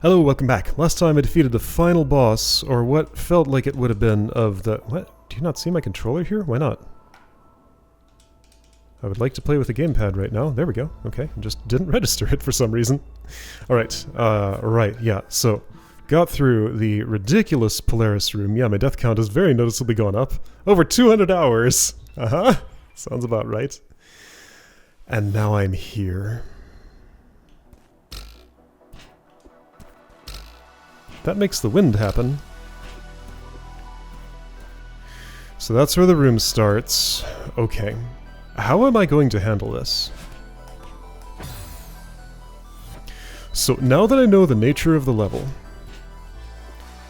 Hello, welcome back. Last time I defeated the final boss, or what felt like it would have been, of the... What? Do you not see my controller here? Why not? I would like to play with the gamepad right now. There we go. Okay, just didn't register it for some reason. Alright, right, yeah, so... Got through the ridiculous Polaris room. Yeah, my death count has very noticeably gone up. Over 200 hours! Uh-huh. Sounds about right. And now I'm here. That makes the wind happen. So that's where the room starts. Okay. How am I going to handle this? So now that I know the nature of the level,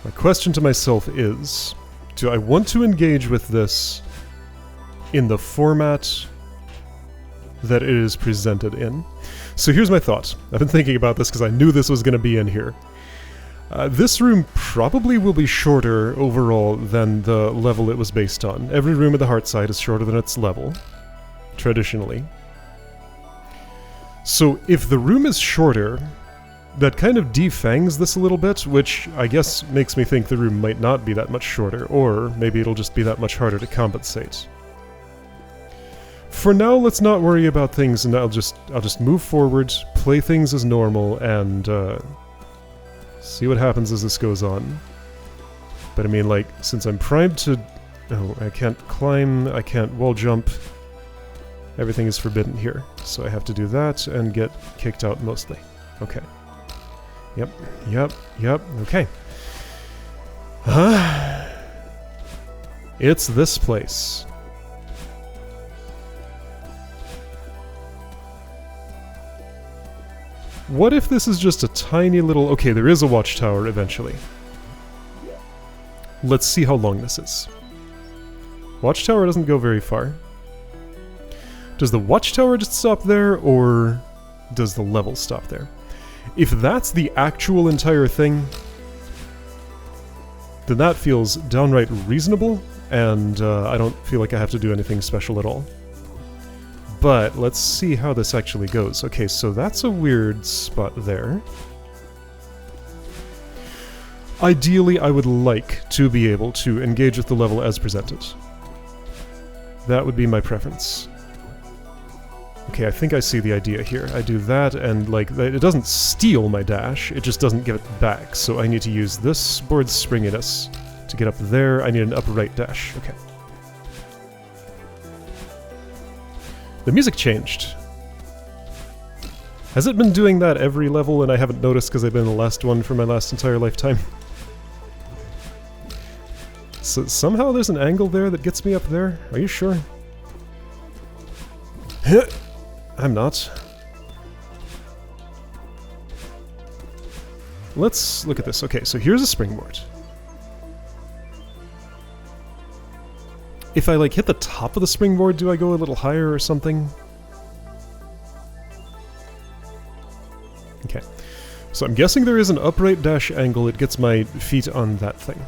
my question to myself is, do I want to engage with this in the format that it is presented in? So here's my thought. I've been thinking about this because I knew this was going to be in here. This room probably will be shorter overall than the level it was based on. Every room at the Heartside is shorter than its level, traditionally. So if the room is shorter, that kind of defangs this a little bit, which I guess makes me think the room might not be that much shorter, or maybe it'll just be that much harder to compensate. For now, let's not worry about things, and I'll just move forward, play things as normal, and see what happens as this goes on. But I mean, like, since I'm primed to... Oh, I can't climb, I can't wall jump. Everything is forbidden here. So I have to do that and get kicked out mostly. Okay. Yep, okay. It's this place. What if this is just a tiny little... Okay, there is a watchtower eventually. Let's see how long this is. Watchtower doesn't go very far. Does the watchtower just stop there, or does the level stop there? If that's the actual entire thing, then that feels downright reasonable, and I don't feel like I have to do anything special at all. But let's see how this actually goes. Okay, so that's a weird spot there. Ideally, I would like to be able to engage with the level as presented. That would be my preference. Okay, I think I see the idea here. I do that, and like, it doesn't steal my dash, it just doesn't give it back. So I need to use this board's springiness to get up there. I need an upright dash. Okay. The music changed. Has it been doing that every level and I haven't noticed because I've been the last one for my last entire lifetime? So somehow there's an angle there that gets me up there? Are you sure? I'm not. Let's look at this. Okay, so here's a springboard. If I, like, hit the top of the springboard, do I go a little higher or something? Okay. So I'm guessing there is an upright dash angle. It gets my feet on that thing.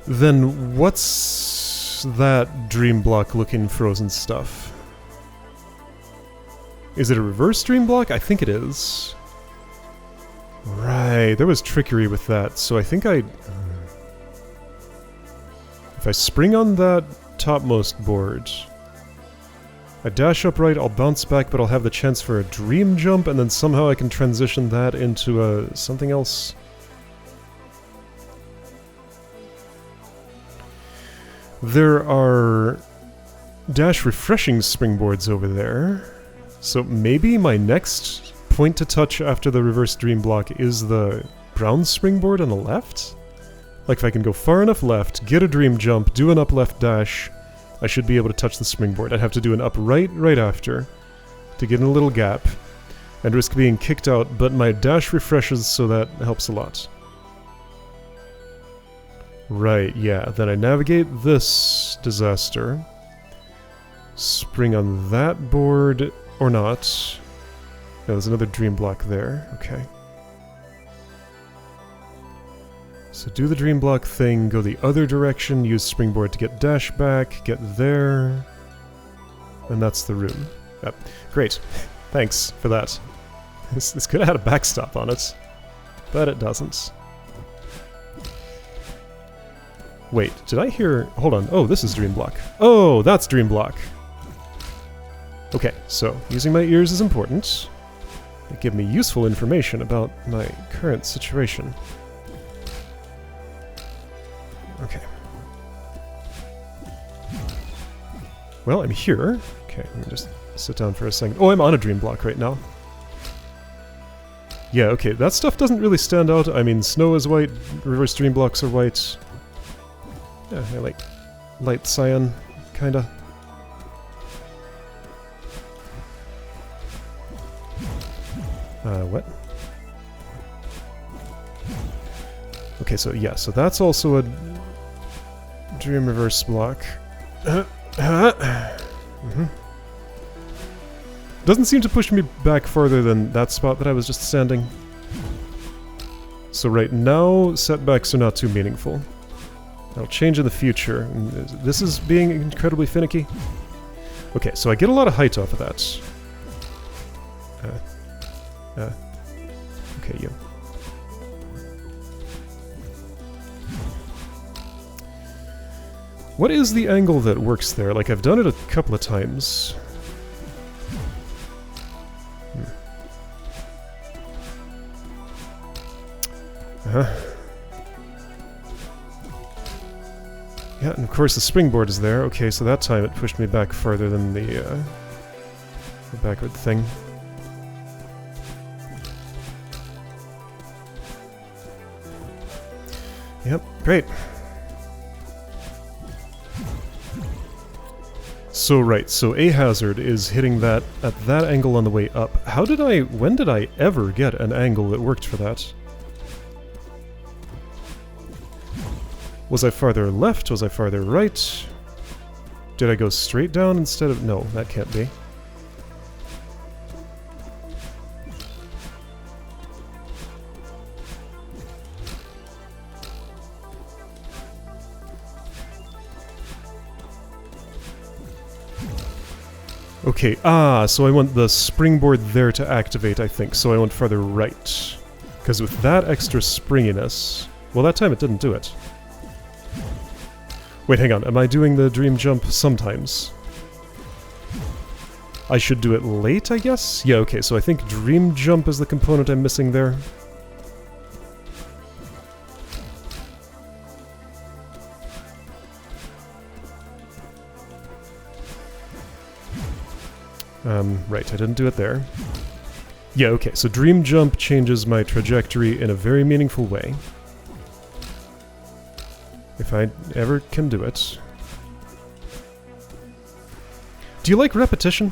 Then what's that dream block looking frozen stuff? Is it a reverse dream block? I think it is. Right, there was trickery with that, so I think if I spring on that topmost board, I dash upright, I'll bounce back, but I'll have the chance for a dream jump, and then somehow I can transition that into something else. There are dash refreshing springboards over there, so maybe my next point to touch after the reverse dream block is the brown springboard on the left? Like, if I can go far enough left, get a dream jump, do an up left dash, I should be able to touch the springboard. I'd have to do an up right after to get in a little gap and risk being kicked out, but my dash refreshes, so that helps a lot. Right, yeah. Then I navigate this disaster, spring on that board, or not. No, there's another dream block there. Okay. So do the dream block thing, go the other direction, use springboard to get dash back, get there, and that's the room. Yep. Great. Thanks for that. This could have had a backstop on it, but it doesn't. Wait, did I hear... Hold on. Oh, this is Dream Block. Oh, that's Dream Block. Okay, so using my ears is important. They give me useful information about my current situation. Okay. Well, I'm here. Okay, let me just sit down for a second. Oh, I'm on a Dream Block right now. Yeah, okay, that stuff doesn't really stand out. I mean, snow is white, reverse Dream Blocks are white. Yeah, I like light cyan, kinda. What? Okay, so yeah, so that's also a Dream Reverse block. Doesn't seem to push me back farther than that spot that I was just standing. So right now, setbacks are not too meaningful. That'll change in the future. This is being incredibly finicky. Okay, so I get a lot of height off of that. Okay, you. What is the angle that works there? Like, I've done it a couple of times. Yeah, and of course the springboard is there. Okay, so that time it pushed me back farther than the backward thing. Yep, great. So right, so A hazard is hitting that at that angle on the way up. When did I ever get an angle that worked for that? Was I farther left? Was I farther right? Did I go straight down instead of... No, that can't be. Okay, so I want the springboard there to activate, I think, so I went farther right. Because with that extra springiness... Well, that time it didn't do it. Wait, hang on, am I doing the dream jump sometimes? I should do it late, I guess? Yeah, okay, so I think dream jump is the component I'm missing there. Right, I didn't do it there. Yeah, okay, so dream jump changes my trajectory in a very meaningful way. If I ever can do it. Do you like repetition?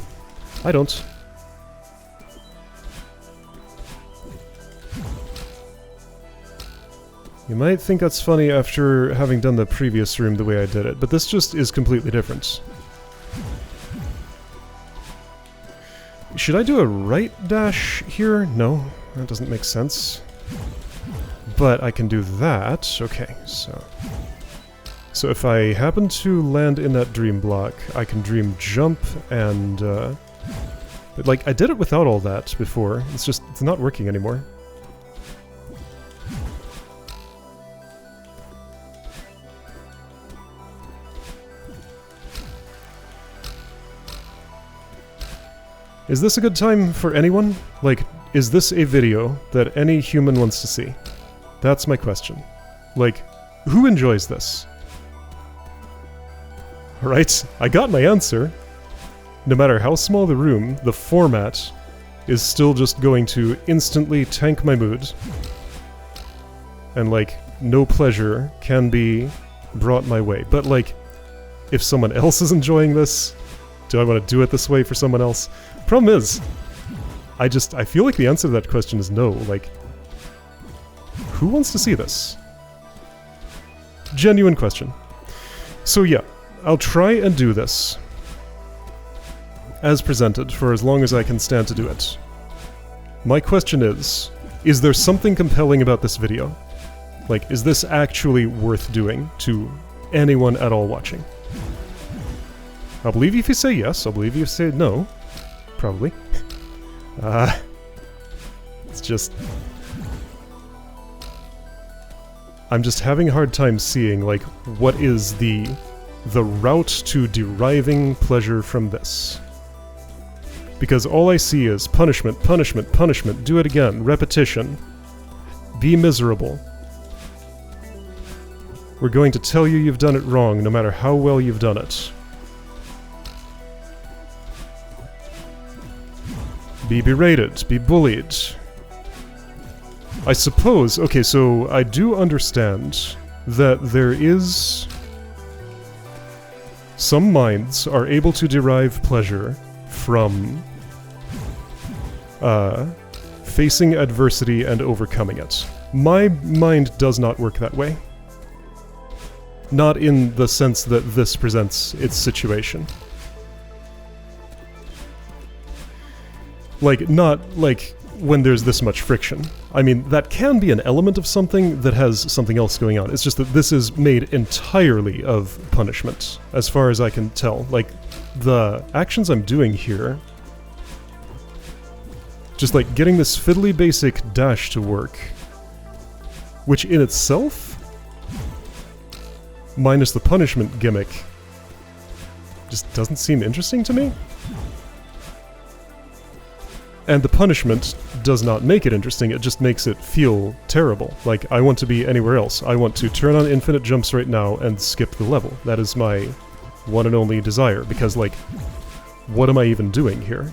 I don't. You might think that's funny after having done the previous room the way I did it, but this just is completely different. Should I do a right dash here? No, that doesn't make sense. But I can do that. Okay, so... So if I happen to land in that dream block, I can dream jump and... But like, I did it without all that before. It's not working anymore. Is this a good time for anyone? Like, is this a video that any human wants to see? That's my question. Like, who enjoys this? Alright, I got my answer. No matter how small the room, the format is still just going to instantly tank my mood. And like, no pleasure can be brought my way. But like, if someone else is enjoying this, do I want to do it this way for someone else? Problem is, I feel like the answer to that question is no. Like, who wants to see this? Genuine question. So yeah, I'll try and do this as presented for as long as I can stand to do it. My question is there something compelling about this video? Like, is this actually worth doing to anyone at all watching? I'll believe you if you say yes, I'll believe you if you say no. Probably. just... I'm just having a hard time seeing, like, what is the route to deriving pleasure from this. Because all I see is punishment, punishment, punishment, do it again, repetition. Be miserable. We're going to tell you you've done it wrong, no matter how well you've done it. Be berated, be bullied. I suppose, okay, so I do understand that there is... Some minds are able to derive pleasure from facing adversity and overcoming it. My mind does not work that way. Not in the sense that this presents its situation. Like, not like when there's this much friction. I mean, that can be an element of something that has something else going on. It's just that this is made entirely of punishment, as far as I can tell. Like, the actions I'm doing here... Just like getting this fiddly basic dash to work, which in itself, minus the punishment gimmick, just doesn't seem interesting to me. And the punishment does not make it interesting, it just makes it feel terrible. Like, I want to be anywhere else. I want to turn on infinite jumps right now and skip the level. That is my one and only desire, because, like, what am I even doing here?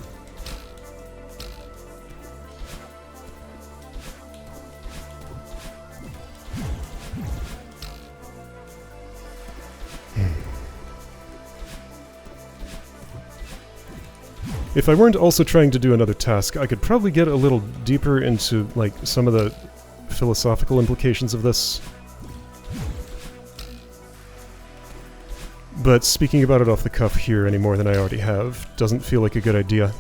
If I weren't also trying to do another task, I could probably get a little deeper into, like, some of the philosophical implications of this. But speaking about it off the cuff here any more than I already have doesn't feel like a good idea.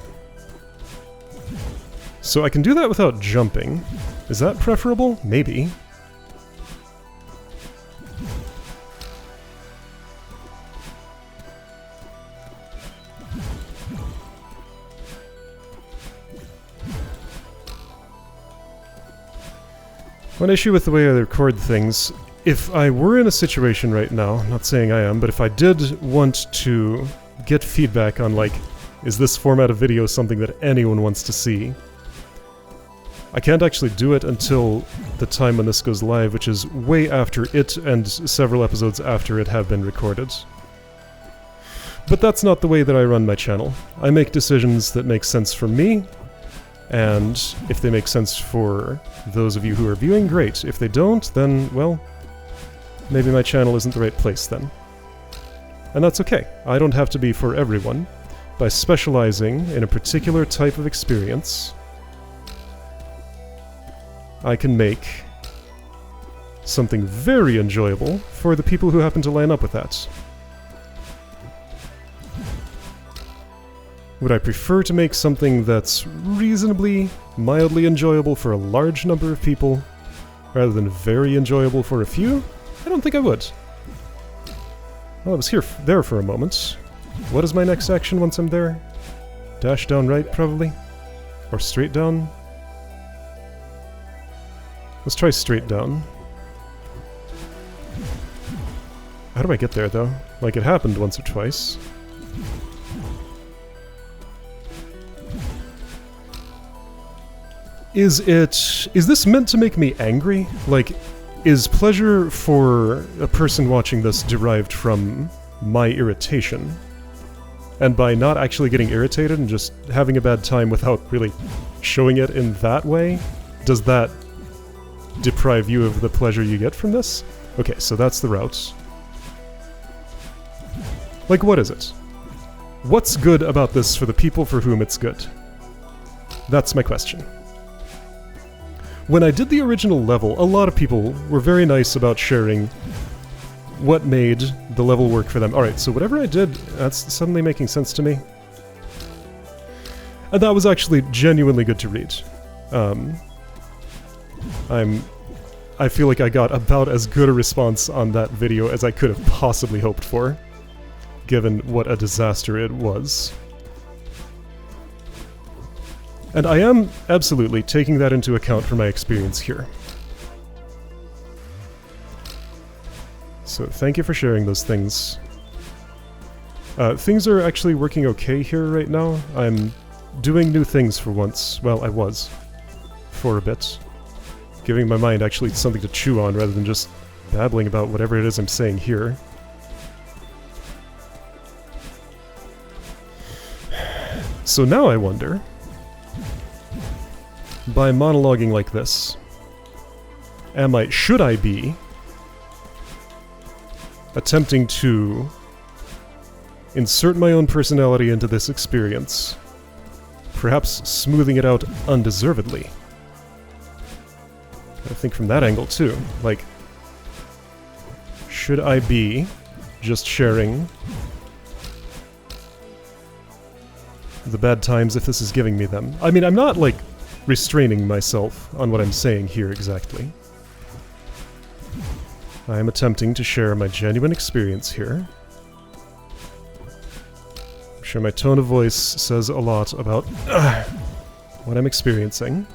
So I can do that without jumping. Is that preferable? Maybe. One issue with the way I record things, if I were in a situation right now, not saying I am, but if I did want to get feedback on, like, is this format of video something that anyone wants to see? I can't actually do it until the time when this goes live, which is way after it and several episodes after it have been recorded. But that's not the way that I run my channel. I make decisions that make sense for me, and if they make sense for those of you who are viewing, great. If they don't, then, well, maybe my channel isn't the right place then. And that's okay. I don't have to be for everyone. By specializing in a particular type of experience, I can make something very enjoyable for the people who happen to line up with that. Would I prefer to make something that's reasonably, mildly enjoyable for a large number of people, rather than very enjoyable for a few? I don't think I would. Well, I was there for a moment. What is my next action once I'm there? Dash down right, probably? Or straight down? Let's try straight down. How do I get there, though? Like, it happened once or twice. Is this meant to make me angry? Like, is pleasure for a person watching this derived from my irritation? And by not actually getting irritated and just having a bad time without really showing it in that way, does that deprive you of the pleasure you get from this? Okay, so that's the route. Like, what is it? What's good about this for the people for whom it's good? That's my question. When I did the original level, a lot of people were very nice about sharing what made the level work for them. Alright, so whatever I did, that's suddenly making sense to me. And that was actually genuinely good to read. I feel like I got about as good a response on that video as I could have possibly hoped for, given what a disaster it was. And I am absolutely taking that into account for my experience here. So thank you for sharing those things. Things are actually working okay here right now. I'm doing new things for once. Well, I was. For a bit. Giving my mind actually something to chew on rather than just babbling about whatever it is I'm saying here. So now I wonder, by monologuing like this, should I be attempting to insert my own personality into this experience, perhaps smoothing it out undeservedly? I think from that angle too, like, should I be just sharing the bad times if this is giving me them? I mean, I'm not, like, restraining myself on what I'm saying here exactly. I am attempting to share my genuine experience here. I'm sure my tone of voice says a lot about what I'm experiencing.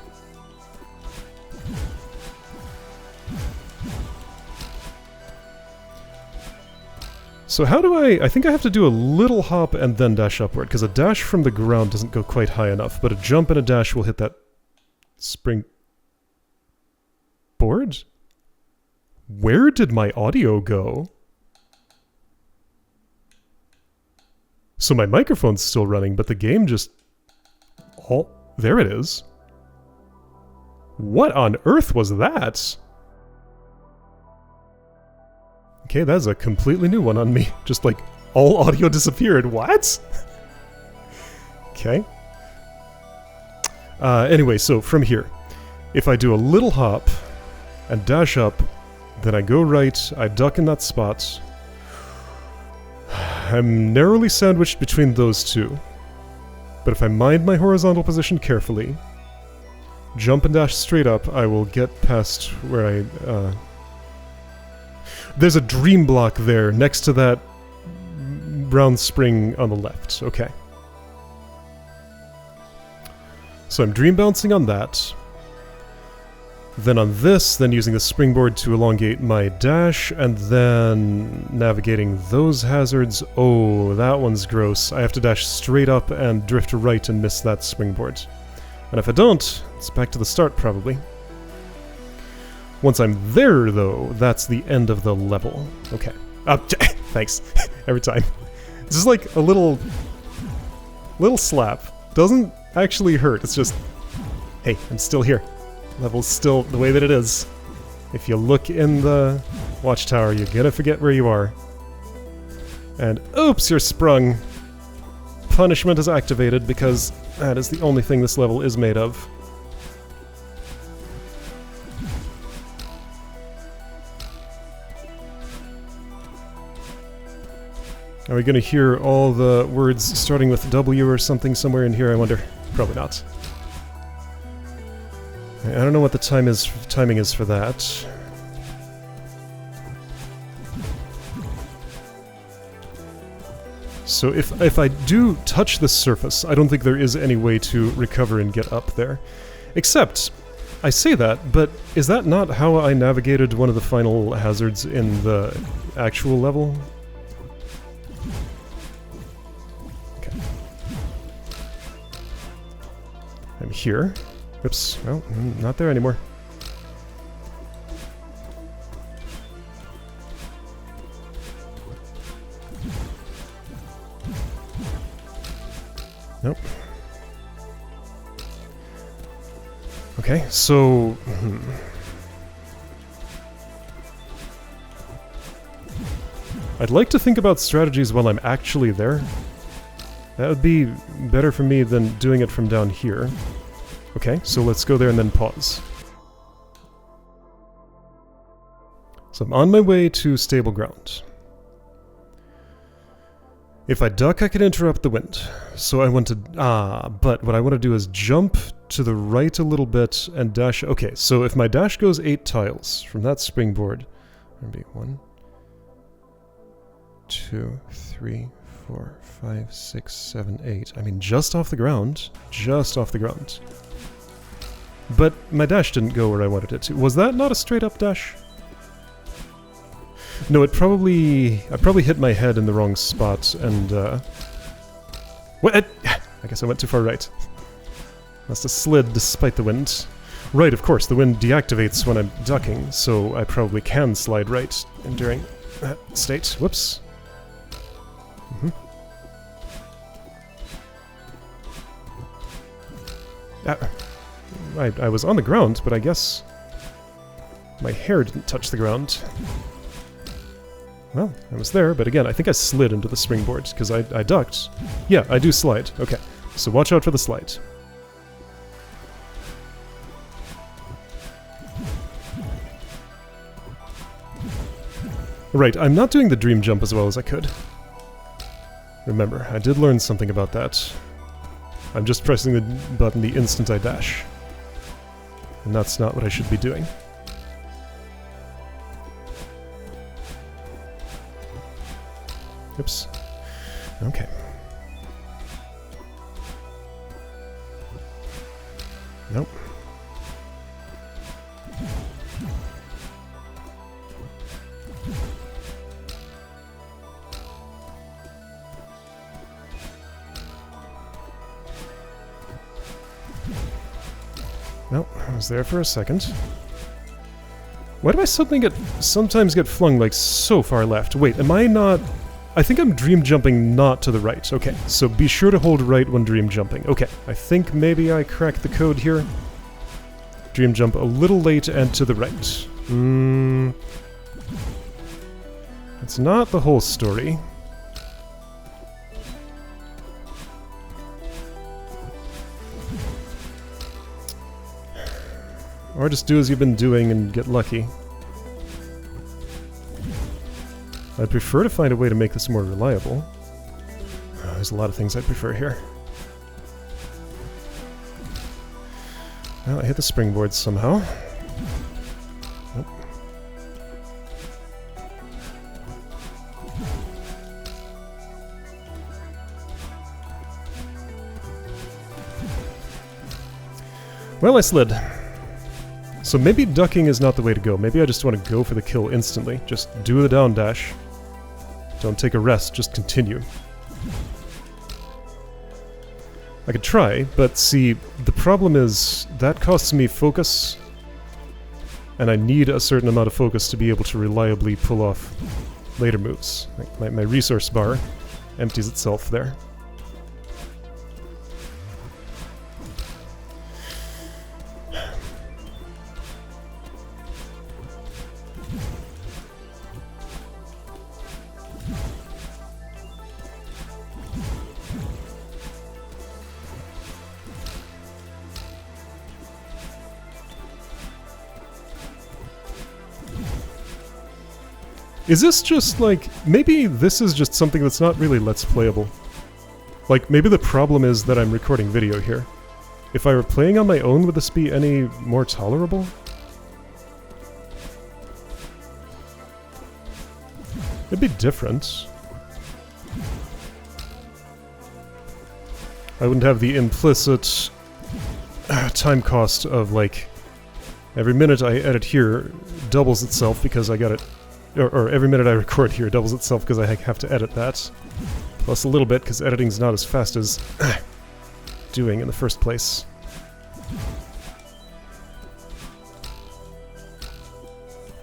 So how do I think I have to do a little hop and then dash upward, because a dash from the ground doesn't go quite high enough, but a jump and a dash will hit that spring board? Where did my audio go? So my microphone's still running, but the game just... Oh, there it is. What on earth was that? Okay, that's a completely new one on me. Just like, all audio disappeared. What? Okay. Anyway, so from here, if I do a little hop and dash up, then I go right, I duck in that spot. I'm narrowly sandwiched between those two. But if I mind my horizontal position carefully, jump and dash straight up, I will get past where I... There's a dream block there next to that brown spring on the left. Okay. So I'm dream bouncing on that. Then on this, then using the springboard to elongate my dash, and then navigating those hazards. Oh, that one's gross. I have to dash straight up and drift right and miss that springboard. And if I don't, it's back to the start probably. Once I'm there, though, that's the end of the level. Okay. Thanks. Every time. It's just like a little slap. Doesn't actually hurt. It's just, hey, I'm still here. Level's still the way that it is. If you look in the watchtower, you're gonna forget where you are. And oops, you're sprung. Punishment is activated because that is the only thing this level is made of. Are we going to hear all the words starting with W or something somewhere in here, I wonder? Probably not. I don't know what the timing is for that. So if I do touch the surface, I don't think there is any way to recover and get up there. Except, I say that, but is that not how I navigated one of the final hazards in the actual level? I'm here. Oops. Well, not there anymore. Nope. Okay, so... I'd like to think about strategies while I'm actually there. That would be better for me than doing it from down here. Okay, so let's go there and then pause. So I'm on my way to stable ground. If I duck, I can interrupt the wind. So I want to... but what I want to do is jump to the right a little bit and dash... Okay, so if my dash goes 8 tiles from that springboard... Maybe 1, 2, 3, 4, 5, 6, 7, 8. I mean, just off the ground. Just off the ground. But my dash didn't go where I wanted it to. Was that not a straight-up dash? No, it probably... I probably hit my head in the wrong spot, and, What? I guess I went too far right. Must have slid despite the wind. Right, of course, the wind deactivates when I'm ducking, so I probably can slide right during that state. Whoops. I was on the ground, but I guess my hair didn't touch the ground. Well, I was there, but again, I think I slid into the springboard, because I ducked. Yeah, I do slide. Okay, so watch out for the slide. Right, I'm not doing the dream jump as well as I could. Remember, I did learn something about that. I'm just pressing the button the instant I dash. And that's not what I should be doing. Oops. Okay. Nope. Nope, I was there for a second. Why do I sometimes get flung like so far left? Wait, am I not... I think I'm dream jumping not to the right. Okay, so be sure to hold right when dream jumping. Okay, I think maybe I cracked the code here. Dream jump a little late and to the right. That's not the whole story. Or just do as you've been doing and get lucky. I'd prefer to find a way to make this more reliable. There's a lot of things I'd prefer here. Well, I hit the springboard somehow. Nope. Well, I slid. So maybe ducking is not the way to go. Maybe I just want to go for the kill instantly. Just do the down dash. Don't take a rest, just continue. I could try, but see, the problem is that costs me focus, and I need a certain amount of focus to be able to reliably pull off later moves. Like my resource bar empties itself there. Is this just, like, maybe this is just something that's not really Let's Playable. Like, maybe the problem is that I'm recording video here. If I were playing on my own, would this be any more tolerable? It'd be different. I wouldn't have the implicit time cost of, like, every minute I edit here doubles itself because I got it. Or every minute I record here doubles itself because I have to edit that. Plus a little bit because editing's not as fast as doing in the first place.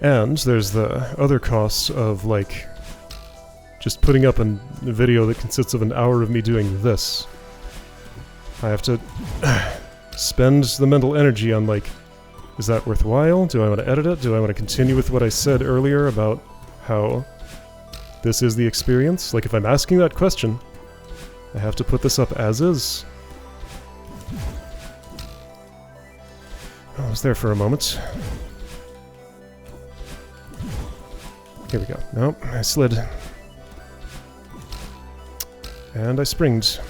And there's the other cost of, like, just putting up a video that consists of an hour of me doing this. I have to spend the mental energy on, like, is that worthwhile? Do I want to edit it? Do I want to continue with what I said earlier about how this is the experience? Like, if I'm asking that question, I have to put this up as is. I was there for a moment. Here we go. Nope, I slid. And I springed.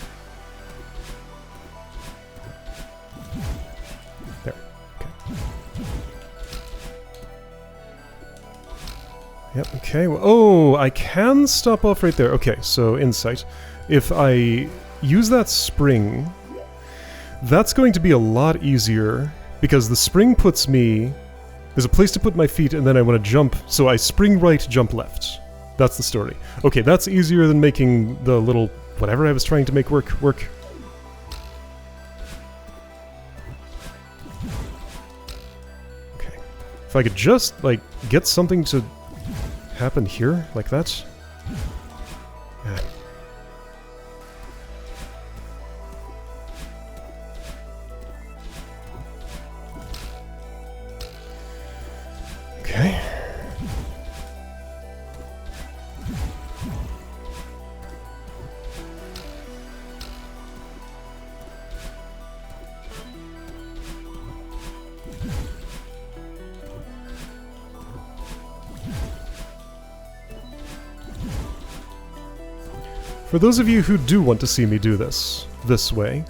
Yep, okay. Well, oh, I can stop off right there. Okay, so insight. If I use that spring, that's going to be a lot easier because the spring puts me... There's a place to put my feet and then I want to jump, so I spring right, jump left. That's the story. Okay, that's easier than making the little... whatever I was trying to make work. Okay. If I could just, like, get something to happen here, like that. Yeah. Okay. For those of you who do want to see me do this way,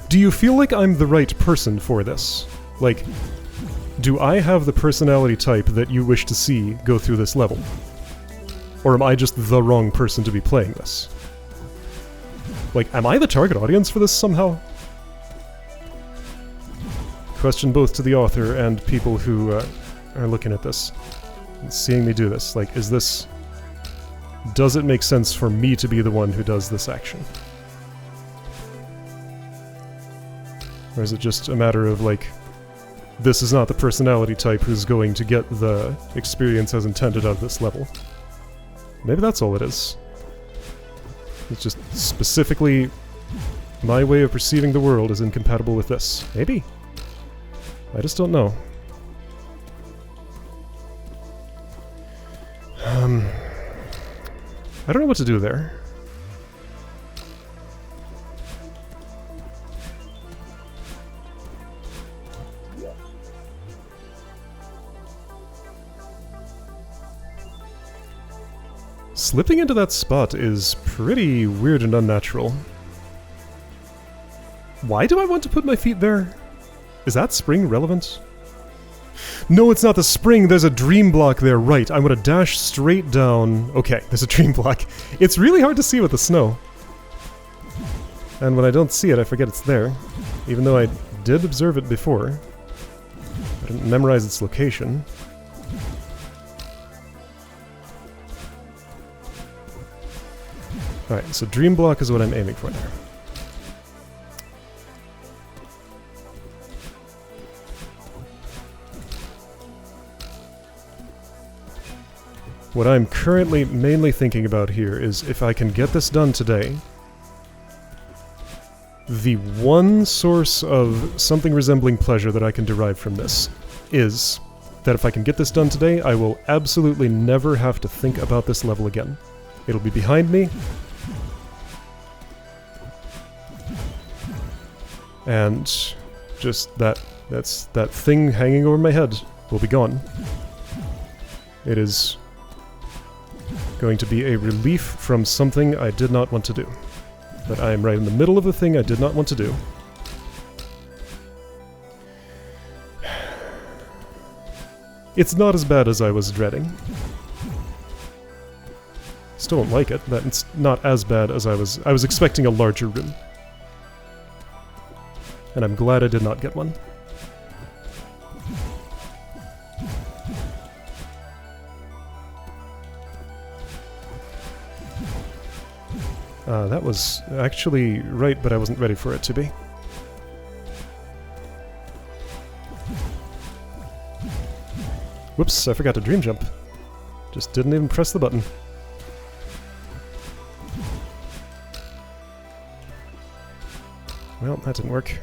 do you feel like I'm the right person for this? Like, do I have the personality type that you wish to see go through this level? Or am I just the wrong person to be playing this? Like, am I the target audience for this somehow? Question both to the author and people who are looking at this and seeing me do this. Like, is this... Does it make sense for me to be the one who does this action? Or is it just a matter of, like, this is not the personality type who's going to get the experience as intended out of this level? Maybe that's all it is. It's just specifically my way of perceiving the world is incompatible with this. Maybe. I just don't know. I don't know what to do there. Slipping into that spot is pretty weird and unnatural. Why do I want to put my feet there? Is that spring relevant? No, it's not the spring, there's a dream block there, right. I'm gonna dash straight down. Okay, there's a dream block. It's really hard to see with the snow. And when I don't see it, I forget it's there. Even though I did observe it before. I didn't memorize its location. Alright, so dream block is what I'm aiming for there. What I'm currently mainly thinking about here is if I can get this done today, the one source of something resembling pleasure that I can derive from this is that if I can get this done today, I will absolutely never have to think about this level again. It'll be behind me, and just that thing hanging over my head will be gone. It is going to be a relief from something I did not want to do. But I am right in the middle of the thing I did not want to do. It's not as bad as I was dreading. Still don't like it, but it's not as bad as I was expecting a larger room. And I'm glad I did not get one. That was actually right, but I wasn't ready for it to be. Whoops, I forgot to dream jump. Just didn't even press the button. Well, that didn't work.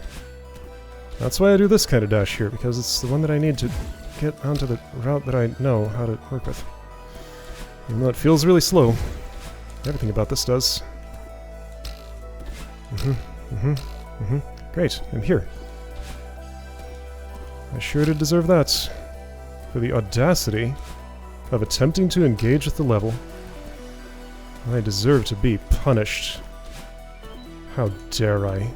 That's why I do this kind of dash here, because it's the one that I need to get onto the route that I know how to work with. Even though it feels really slow. Everything about this does. Great, I'm here. I sure did deserve that. For the audacity of attempting to engage with the level. I deserve to be punished. How dare I?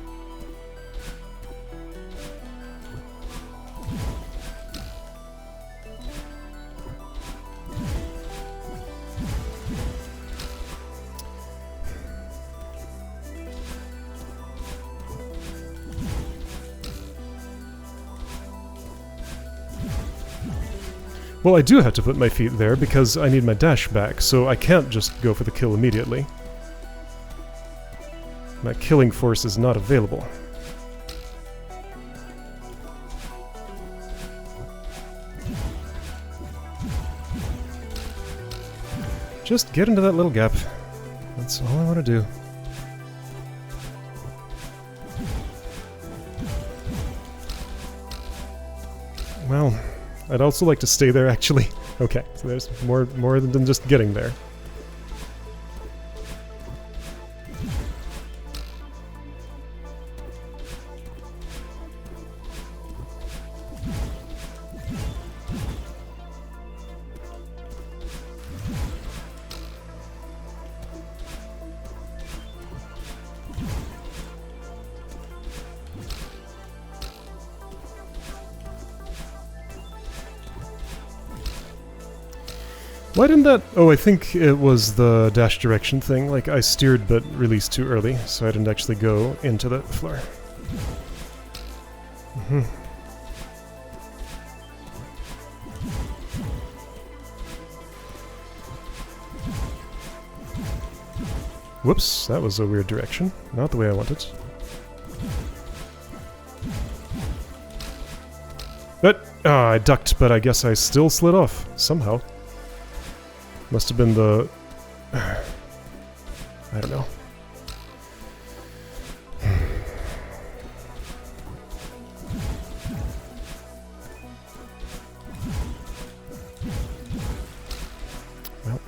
Well, I do have to put my feet there because I need my dash back, so I can't just go for the kill immediately. My killing force is not available. Just get into that little gap. That's all I want to do. Well, I'd also like to stay there, actually. Okay, so there's more than just getting there. Why didn't that... Oh, I think it was the dash direction thing. Like, I steered but released too early, so I didn't actually go into the floor. Whoops, that was a weird direction. Not the way I wanted. But, I ducked, but I guess I still slid off, somehow. Must have been the... I don't know. Well.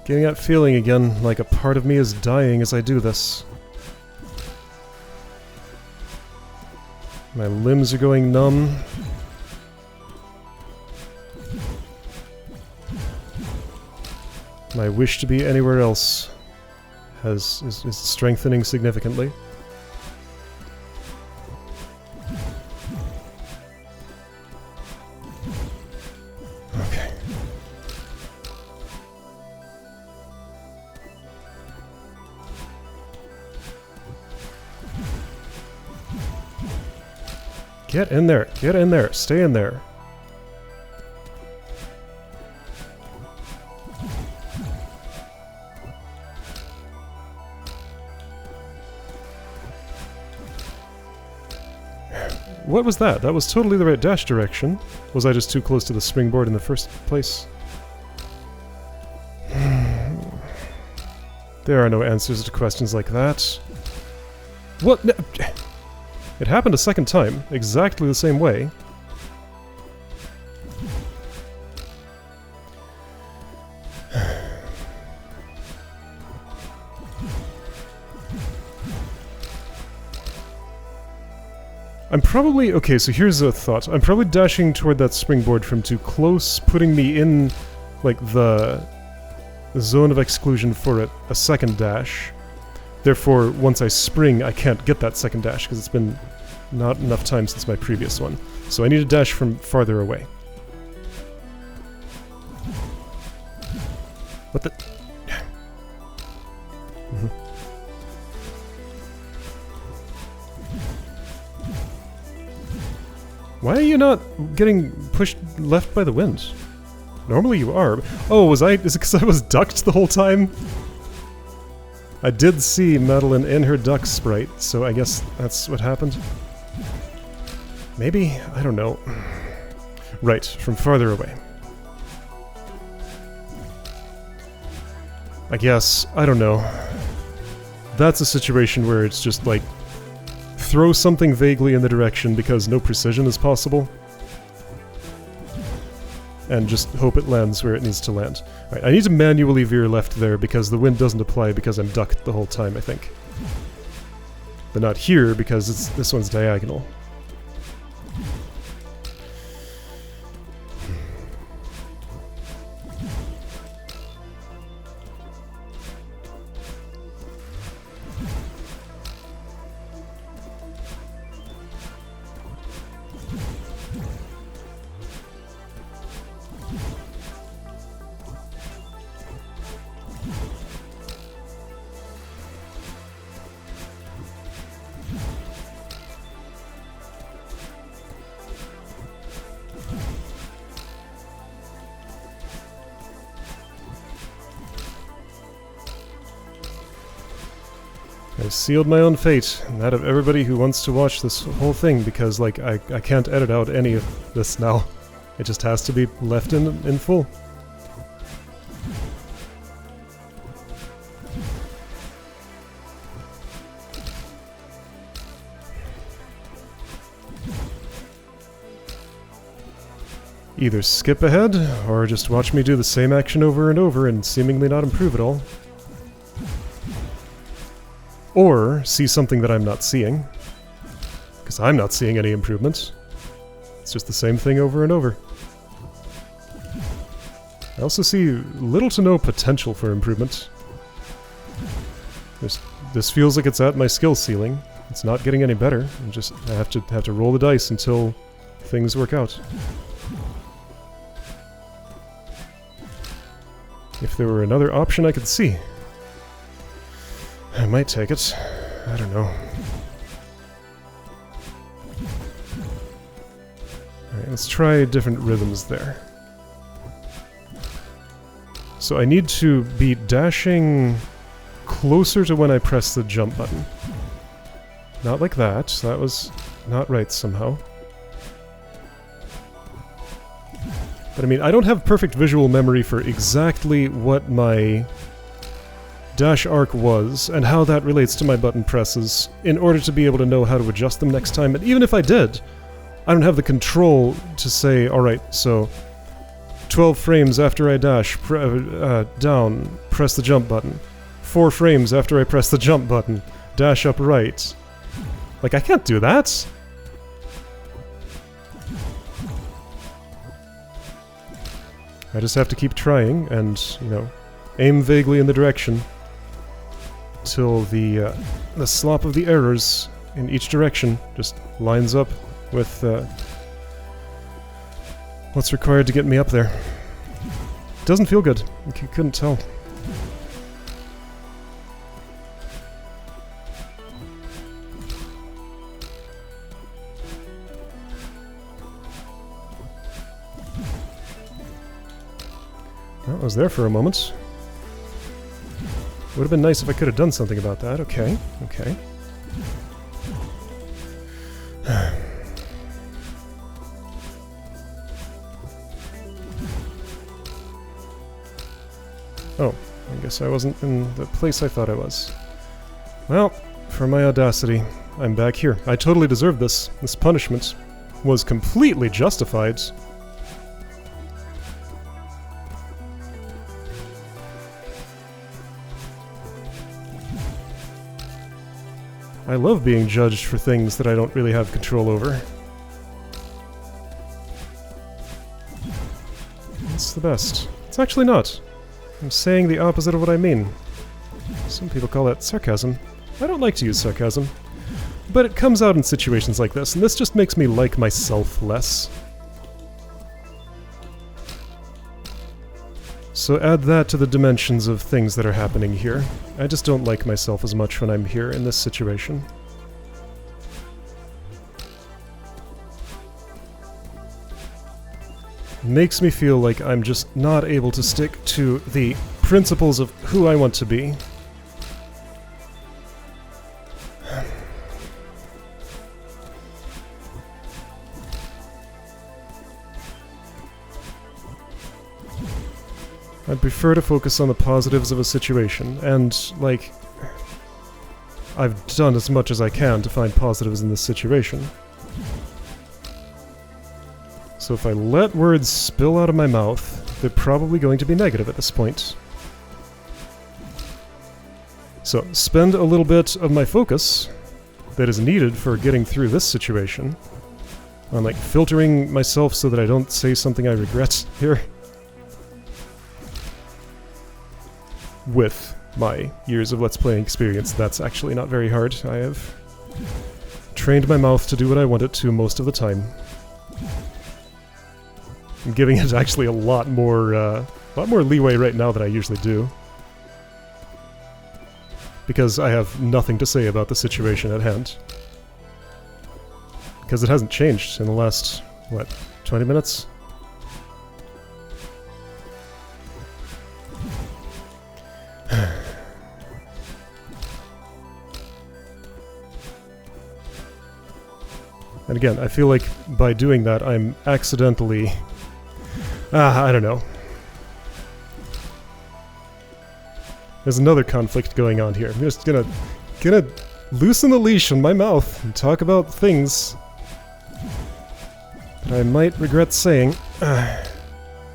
Getting that feeling again, like a part of me is dying as I do this. My limbs are going numb. My wish to be anywhere else is strengthening significantly. Okay. Get in there, stay in there. What was that? That was totally the right dash direction. Was I just too close to the springboard in the first place? There are no answers to questions like that. What? No. It happened a second time, exactly the same way. I'm probably... Okay, so here's a thought. I'm probably dashing toward that springboard from too close, putting me in, like, the zone of exclusion for a second dash. Therefore, once I spring, I can't get that second dash, because it's been not enough time since my previous one. So I need a dash from farther away. What the... Why are you not getting pushed left by the wind? Normally you are. Oh, is it because I was ducked the whole time? I did see Madeline in her duck sprite, so I guess that's what happened. Maybe? I don't know. Right, from farther away. I guess. I don't know. That's a situation where it's just like, throw something vaguely in the direction because no precision is possible. And just hope it lands where it needs to land. Alright, I need to manually veer left there because the wind doesn't apply because I'm ducked the whole time, I think. But not here because this one's diagonal. I've sealed my own fate, and that of everybody who wants to watch this whole thing, because, like, I can't edit out any of this now. It just has to be left in full. Either skip ahead, or just watch me do the same action over and over and seemingly not improve at all. Or see something that I'm not seeing. Because I'm not seeing any improvements. It's just the same thing over and over. I also see little to no potential for improvement. This feels like it's at my skill ceiling. It's not getting any better. I have to roll the dice until things work out. If there were another option I could see, I might take it. I don't know. Alright, let's try different rhythms there. So I need to be dashing closer to when I press the jump button. Not like that. That was not right somehow. But I mean, I don't have perfect visual memory for exactly what my dash arc was and how that relates to my button presses in order to be able to know how to adjust them next time. And even if I did, I don't have the control to say, alright, so 12 frames after I dash down, press the jump button. 4 frames after I press the jump button, dash up right. Like, I can't do that! I just have to keep trying and, you know, aim vaguely in the direction till the slop of the arrows in each direction just lines up with what's required to get me up there. Doesn't feel good. You couldn't tell. Well, I was there for a moment. Would have been nice if I could have done something about that. Okay, okay. Oh, I guess I wasn't in the place I thought I was. Well, for my audacity, I'm back here. I totally deserved this. This punishment was completely justified. I love being judged for things that I don't really have control over. It's the best. It's actually not. I'm saying the opposite of what I mean. Some people call that sarcasm. I don't like to use sarcasm. But it comes out in situations like this, and this just makes me like myself less. So add that to the dimensions of things that are happening here. I just don't like myself as much when I'm here in this situation. Makes me feel like I'm just not able to stick to the principles of who I want to be. I'd prefer to focus on the positives of a situation, and, like, I've done as much as I can to find positives in this situation. So if I let words spill out of my mouth, they're probably going to be negative at this point. So, spend a little bit of my focus that is needed for getting through this situation on, like, filtering myself so that I don't say something I regret here. With my years of Let's Playing experience, that's actually not very hard. I have trained my mouth to do what I want it to most of the time. I'm giving it actually a lot more leeway right now than I usually do. Because I have nothing to say about the situation at hand. Because it hasn't changed in the last, what, 20 minutes? And again, I feel like by doing that, I'm accidentally... I don't know. There's another conflict going on here. I'm just gonna loosen the leash on my mouth and talk about things that I might regret saying.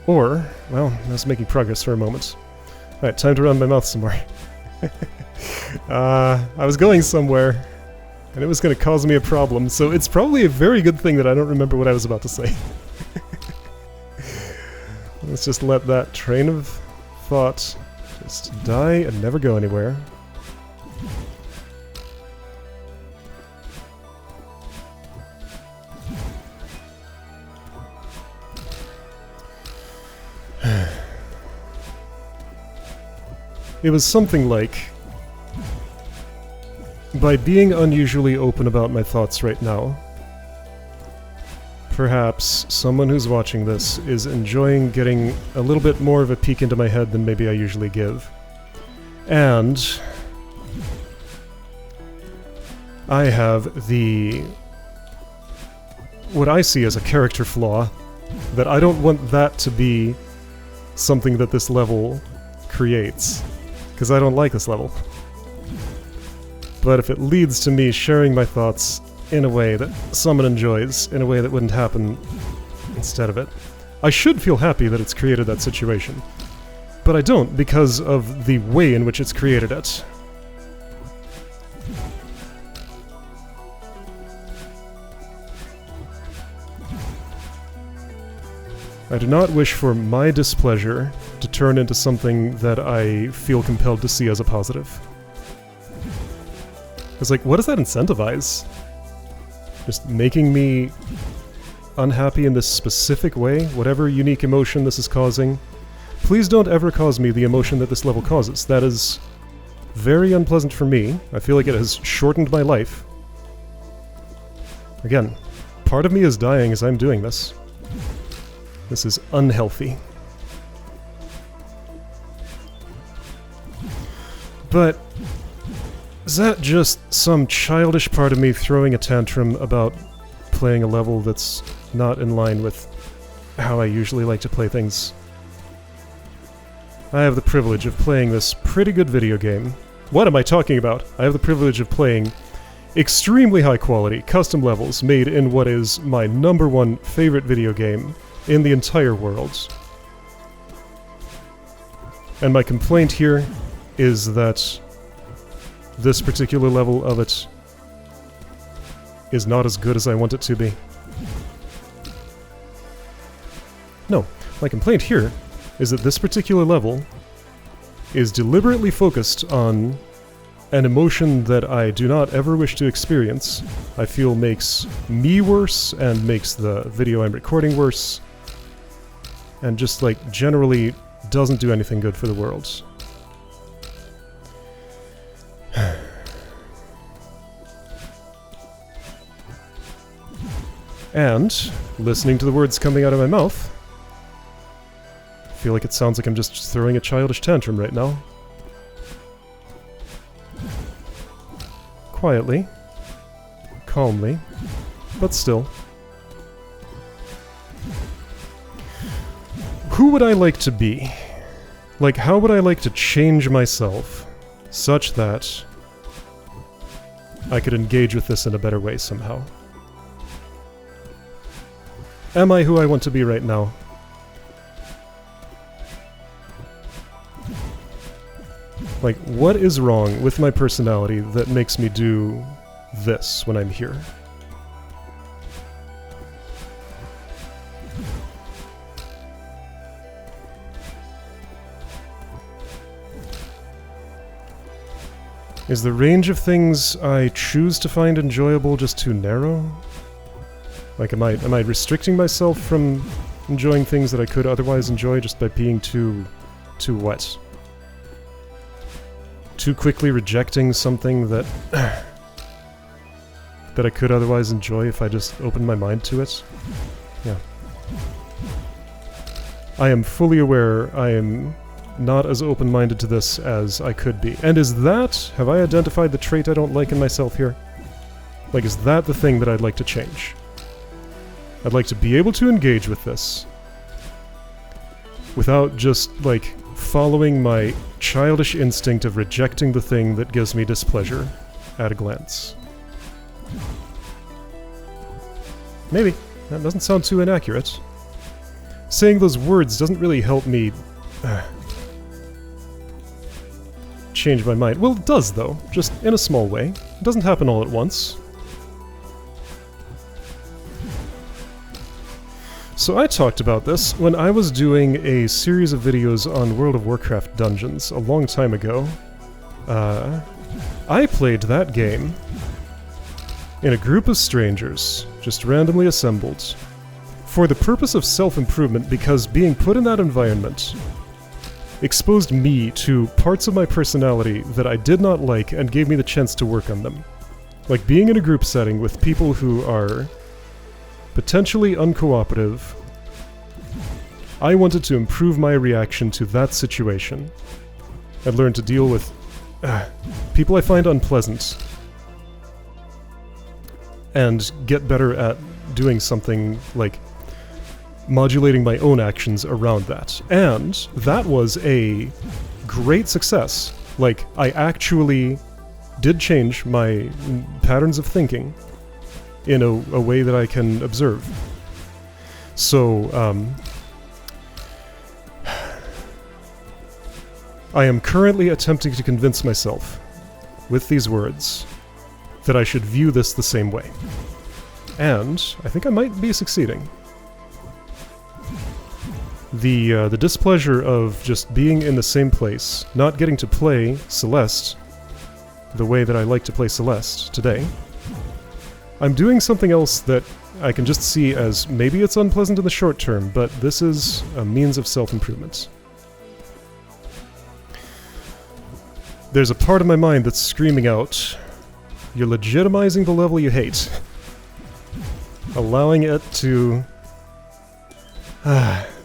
Or, well, I was making progress for a moment. Alright, time to run my mouth some more. I was going somewhere, and it was going to cause me a problem, so it's probably a very good thing that I don't remember what I was about to say. Let's just let that train of thought just die and never go anywhere. It was something like, by being unusually open about my thoughts right now, perhaps someone who's watching this is enjoying getting a little bit more of a peek into my head than maybe I usually give. And I have what I see as a character flaw, that I don't want that to be something that this level creates, because I don't like this level. But if it leads to me sharing my thoughts in a way that someone enjoys, in a way that wouldn't happen instead of it, I should feel happy that it's created that situation. But I don't, because of the way in which it's created it. I do not wish for my displeasure to turn into something that I feel compelled to see as a positive. It's like, what does that incentivize? Just making me unhappy in this specific way, whatever unique emotion this is causing. Please don't ever cause me the emotion that this level causes. That is very unpleasant for me. I feel like it has shortened my life. Again, part of me is dying as I'm doing this. This is unhealthy. But is that just some childish part of me throwing a tantrum about playing a level that's not in line with how I usually like to play things? I have the privilege of playing this pretty good video game. What am I talking about? I have the privilege of playing extremely high quality custom levels made in what is my #1 favorite video game in the entire world. And my complaint here is that this particular level of it is not as good as I want it to be. No, my complaint here is that this particular level is deliberately focused on an emotion that I do not ever wish to experience. I feel makes me worse and makes the video I'm recording worse, and just like generally doesn't do anything good for the world. And, listening to the words coming out of my mouth, I feel like it sounds like I'm just throwing a childish tantrum right now. Quietly, calmly, but still. Who would I like to be? Like, how would I like to change myself such that I could engage with this in a better way somehow? Am I who I want to be right now? Like, what is wrong with my personality that makes me do this when I'm here? Is the range of things I choose to find enjoyable just too narrow? Like, am I restricting myself from enjoying things that I could otherwise enjoy just by being too what? Too quickly rejecting something that that I could otherwise enjoy if I just opened my mind to it? Yeah. I am fully aware I am not as open-minded to this as I could be. And have I identified the trait I don't like in myself here? Like, is that the thing that I'd like to change? I'd like to be able to engage with this without just, like, following my childish instinct of rejecting the thing that gives me displeasure at a glance. Maybe. That doesn't sound too inaccurate. Saying those words doesn't really help me change my mind. Well, it does, though. Just in a small way. It doesn't happen all at once. So I talked about this when I was doing a series of videos on World of Warcraft dungeons a long time ago. I played that game in a group of strangers, just randomly assembled, for the purpose of self-improvement, because being put in that environment exposed me to parts of my personality that I did not like and gave me the chance to work on them. Like being in a group setting with people who are potentially uncooperative. I wanted to improve my reaction to that situation. I'd learned to deal with people I find unpleasant and get better at doing something like modulating my own actions around that. And that was a great success. Like, I actually did change my patterns of thinking in a way that I can observe. So, I am currently attempting to convince myself, with these words, that I should view this the same way. And I think I might be succeeding. The displeasure of just being in the same place, not getting to play Celeste the way that I like to play Celeste today. I'm doing something else that I can just see as maybe it's unpleasant in the short term, but this is a means of self-improvement. There's a part of my mind that's screaming out, you're legitimizing the level you hate. Allowing it to...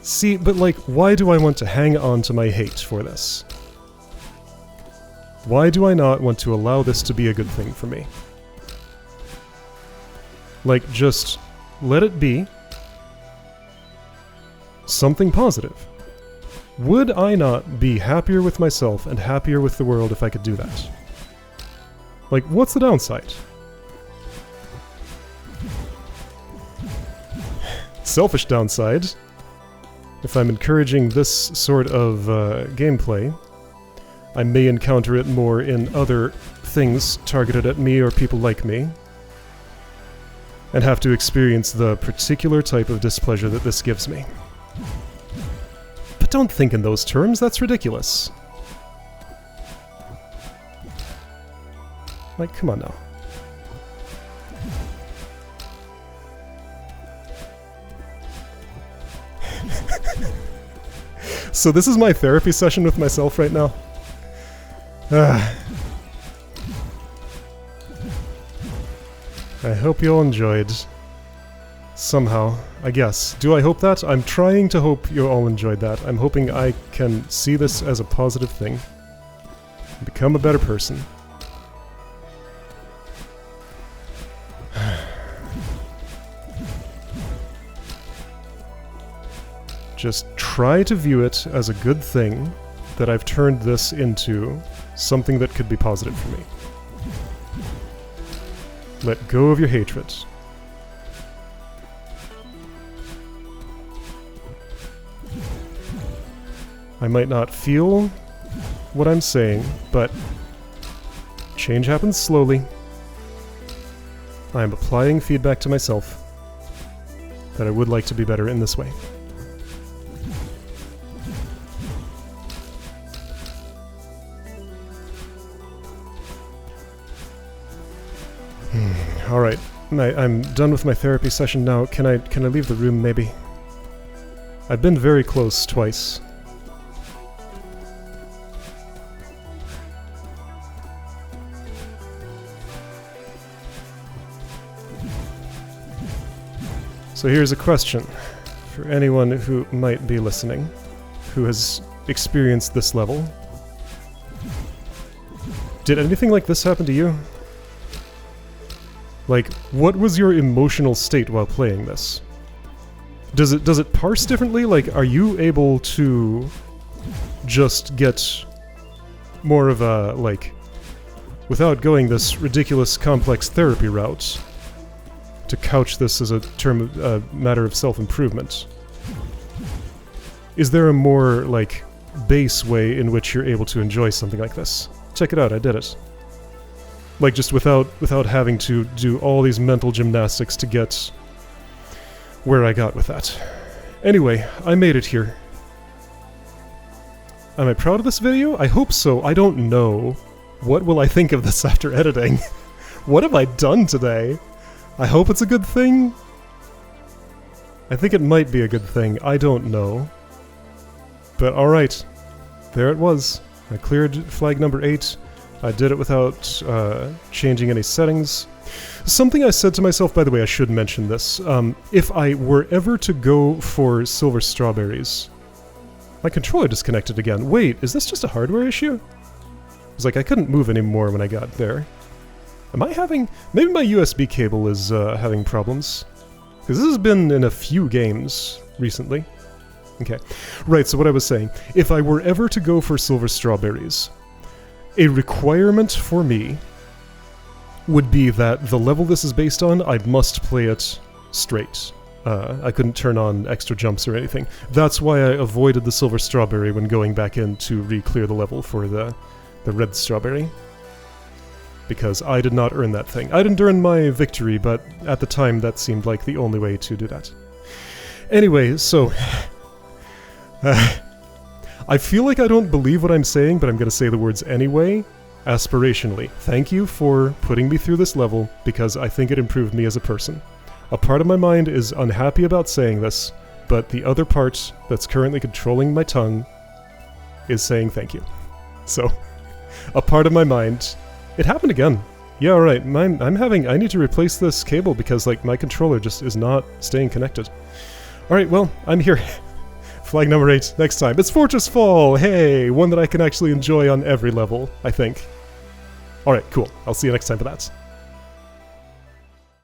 see, but like, why do I want to hang on to my hate for this? Why do I not want to allow this to be a good thing for me? Like, just let it be something positive. Would I not be happier with myself and happier with the world if I could do that? Like, what's the downside? Selfish downside. If I'm encouraging this sort of gameplay, I may encounter it more in other things targeted at me or people like me, and have to experience the particular type of displeasure that this gives me. But don't think in those terms, that's ridiculous. Like, come on now. So this is my therapy session with myself right now. I hope you all enjoyed. Somehow, I guess. Do I hope that? I'm trying to hope you all enjoyed that. I'm hoping I can see this as a positive thing. Become a better person. Just try to view it as a good thing that I've turned this into something that could be positive for me. Let go of your hatred. I might not feel what I'm saying, but change happens slowly. I am applying feedback to myself that I would like to be better in this way. Alright, I'm done with my therapy session now. Can I leave the room, maybe? I've been very close twice. So here's a question for anyone who might be listening, who has experienced this level. Did anything like this happen to you? Like, what was your emotional state while playing this? Does it parse differently? Like, are you able to just get more of a, like, without going this ridiculous complex therapy route, to couch this as a matter of self-improvement? Is there a more, like, base way in which you're able to enjoy something like this? Check it out, I did it. Like, just without having to do all these mental gymnastics to get where I got with that. Anyway, I made it here. Am I proud of this video? I hope so. I don't know. What will I think of this after editing? What have I done today? I hope it's a good thing. I think it might be a good thing. I don't know. But alright. There it was. I cleared flag number 8. I did it without changing any settings. Something I said to myself, by the way, I should mention this. If I were ever to go for silver strawberries... My controller disconnected again. Wait, is this just a hardware issue? It was like I couldn't move anymore when I got there. Am I having... Maybe my USB cable is having problems. Because this has been in a few games recently. Okay. Right, so what I was saying. If I were ever to go for silver strawberries, a requirement for me would be that the level this is based on, I must play it straight. I couldn't turn on extra jumps or anything. That's why I avoided the silver strawberry when going back in to re-clear the level for the red strawberry. Because I did not earn that thing. I didn't earn my victory, but at the time that seemed like the only way to do that. Anyway, so... I feel like I don't believe what I'm saying, but I'm gonna say the words anyway. Aspirationally. Thank you for putting me through this level, because I think it improved me as a person. A part of my mind is unhappy about saying this, but the other part that's currently controlling my tongue is saying thank you. So, a part of my mind... It happened again. Yeah, alright, I need to replace this cable because, like, my controller just is not staying connected. Alright, well, I'm here. Flag number 8, next time. It's Fortress Fall! Hey! One that I can actually enjoy on every level, I think. Alright, cool. I'll see you next time for that.